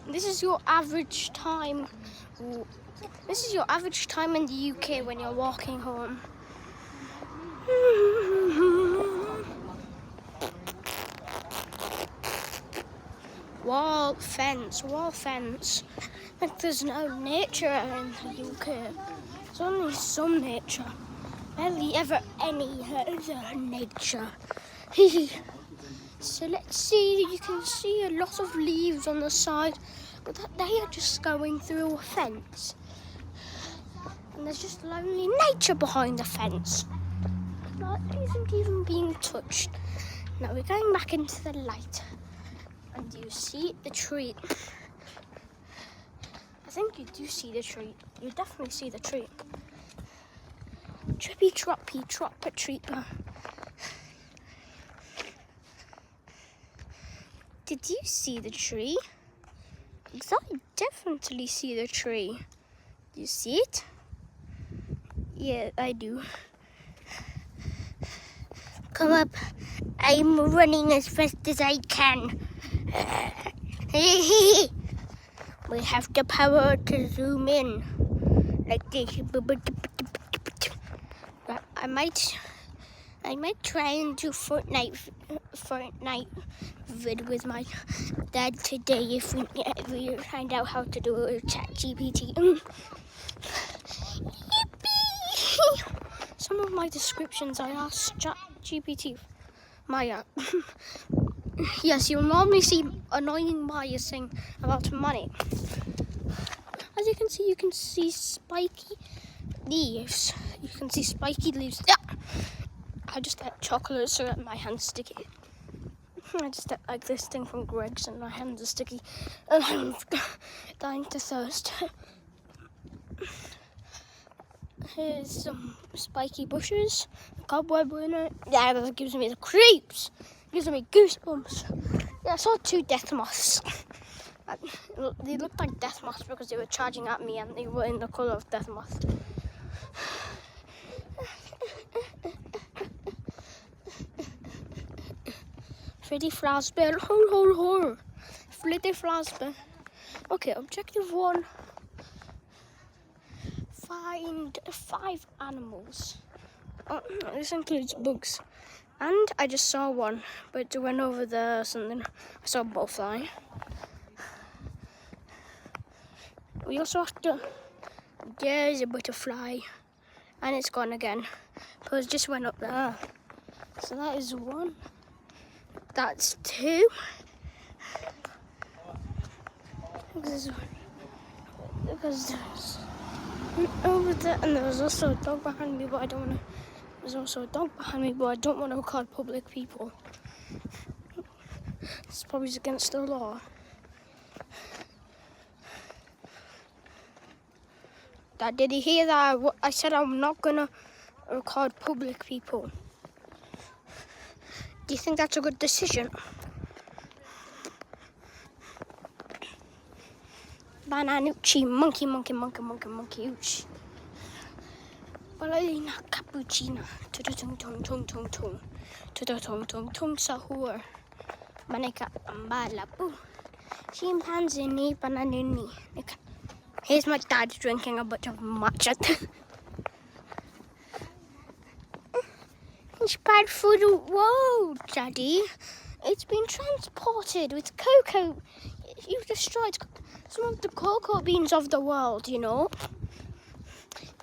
This is your average time. This is your average time in the UK when you're walking home. Wall fence. Like there's no nature in the UK. There's only some nature. Barely ever any nature. So let's see, you can see a lot of leaves on the side, but they are just going through a fence. And there's just lonely nature behind the fence. That isn't even being touched. Now we're going back into the light. And do you see the tree? I think you do see the tree. You definitely see the tree. Trippy troppy tropper treeper. Did you see the tree? Because I definitely see the tree. Do you see it? Yeah, I do. Come up. I'm running as fast as I can. We have the power to zoom in. Like this. I might try and do Fortnite vid with my dad today if we find out how to do it with ChatGPT. Yippee! Some of my descriptions I asked ChatGPT. Maya. Yes, you'll normally see annoying Maya saying about money. As you can see spiky leaves. You can see spiky leaves. Yeah. I just ate chocolate, so my hand's sticky. I just ate like this thing from Greg's, and my hands are sticky, and I'm dying to thirst. Here's some spiky bushes, a cobweb in it. Yeah, that gives me the creeps. Gives me goosebumps. Yeah, I saw 2 death moths. They looked like death moths because they were charging at me and they were in the colour of death moths. Freddy Fazbear, ho. Freddy Fazbear. Okay, objective 1. Find 5 animals. This includes bugs. And I just saw one, but it went over there or something. I saw a butterfly. We also have to... There's a butterfly. And it's gone again. Because it just went up there. So that is 1. That's 2. Because there's over there, and there's also a dog behind me, but I don't want to. There's also a dog behind me, but I don't want to record public people. It's probably against the law. Did you hear that? I said I'm not gonna record public people. Do you think that's a good decision? Bananucci, monkey. Ballerina cappuccina. Tung sahur. Manika ambalapu. Chimpanzee bananini. Here's my dad drinking a bunch of matcha. It's bad for the world, Daddy. It's been transported with cocoa. You've destroyed some of the cocoa beans of the world, you know.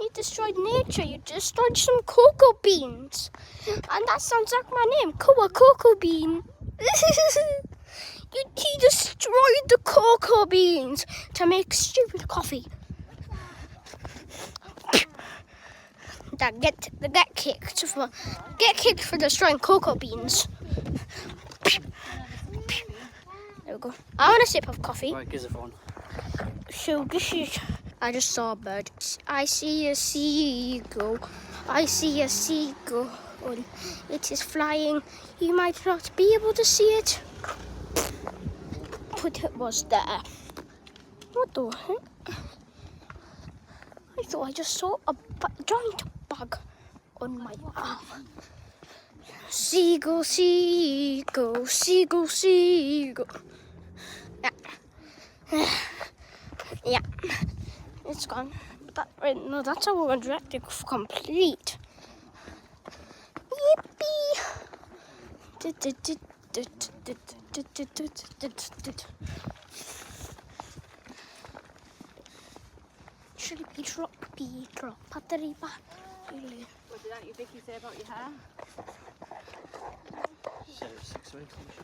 You destroyed nature. You destroyed some cocoa beans. And that sounds like my name, Cocoa Bean. He destroyed the cocoa beans to make stupid coffee. Get kicked for destroying cocoa beans. There we go. I want a sip of coffee. Right, gives a phone. So this is... I just saw a bird. I see a seagull. It is flying. You might not be able to see it, but it was there. What the heck? I thought I just saw a giant bug on my arm. Seagull. Yeah. Yeah, it's gone. But no, that's our objective complete. Yippee! Chirpy droppy drop pattery ba. What did Auntie Vicky say about your hair? She said it was 6 weeks, didn't she?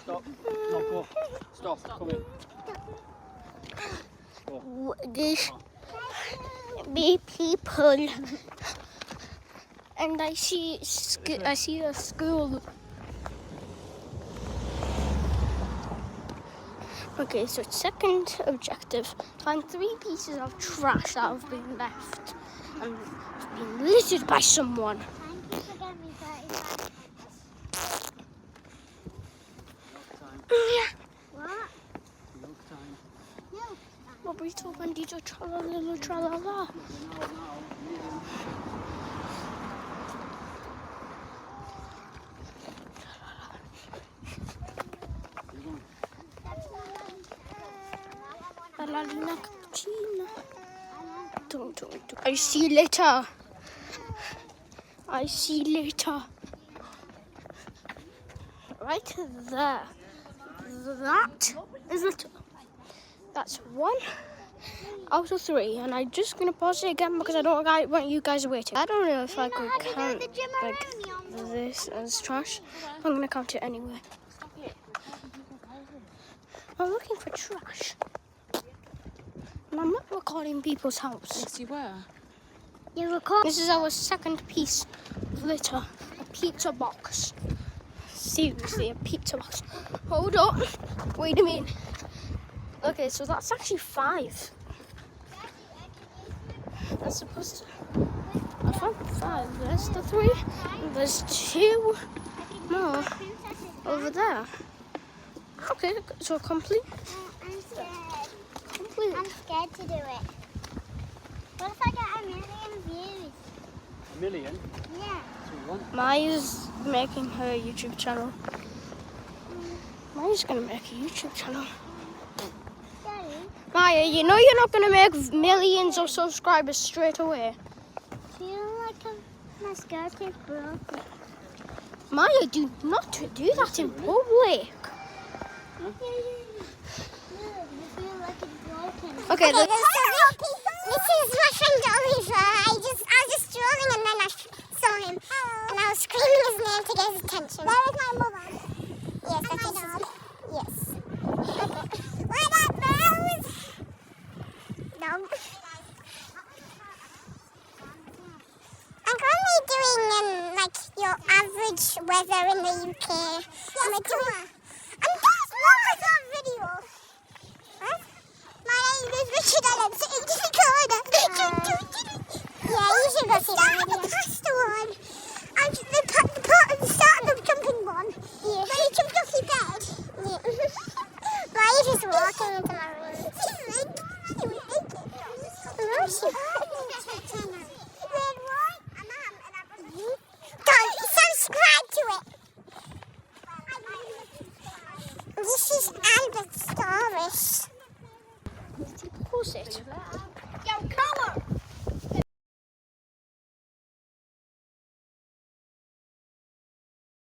Stop. No, go. Stop. Come in. This be people, and I see a school. Okay, so second objective: find 3 pieces of trash that have been left and have been littered by someone. Milk time. Burrito bandito tra-la-la-la, tra-la-la. Ballerina cappuccino. Don't. I see you later. I see you later. Right there. That is it. That's 1 out of 3, and I'm just gonna pause it again because I don't want you guys waiting. I don't know if I could count like this as trash. I'm gonna count it anyway. I'm looking for trash, and I'm not recording people's house. Yes, you were. You record. This is our second piece of litter, a pizza box. Seriously, a pizza box. Hold on. Wait a minute. Okay, so that's actually 5. That's supposed to. I found 5. There's the 3. And there's 2 more over there. Okay, so complete. I'm scared. Complete. I'm scared to do it. What if I get a million views? A million? Yeah. That's what you want. Maya's making her YouTube channel. Maya's gonna make a YouTube channel. Daddy, Maya, you know you're not gonna make millions of subscribers straight away. feel like my skirt is broken. Maya, do not do that in public. You feel like it's broken. Okay, look. This is my friend Oliver. I was just strolling and then I saw him. And I was screaming his name to get his attention. Where is my mother? Yes, that's my dog. Yes. What up, Rose? No. I'm currently doing like your average weather in the UK. I'm just one that video. What? My name is Richard Allen, sitting in the corner. Yeah, you should go see that video. That's the one. And the potters